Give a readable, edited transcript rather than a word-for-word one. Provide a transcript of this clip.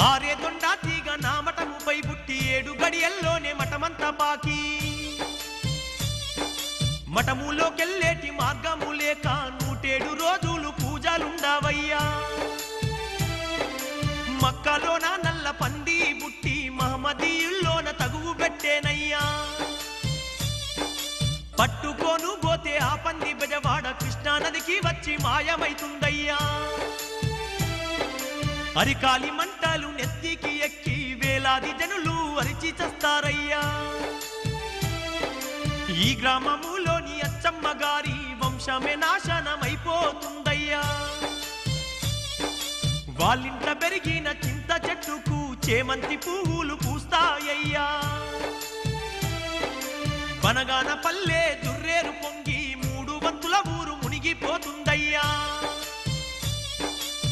ఆరే దొండా తీగ నా మఠముపై పుట్టి 7 గడియల్లోనే మఠమంతా పాకి మఠములోకెళ్ళేటి మార్గము లేక 107 రోజులు పూజలుండావయ్యా మక్కలోన నల్ల పంది బుట్టి మహమ్మదీయుల్లోన తగువు పెట్టేనయ్యా పట్టుకోను పోతే ఆ పంది బెజవాడ కృష్ణానదికి వచ్చి మాయమైతుందయ్యా అరికాలి మంటలు నెత్తికి ఎక్కి వేలాది జనులు అరిచి చస్తారయ్యా ఈ గ్రామములోని అచ్చమ్మ గారి వంశమే నాశనమైపోతుందయ్యా వాళ్ళింట పెరిగిన చింత చెట్టుకు చేమంతి పువ్వులు పూస్తాయ్యా బనగాన పల్లె దుర్రేరు పొంగి 3 వంతుల ఊరు మునిగిపోతుందయ్యా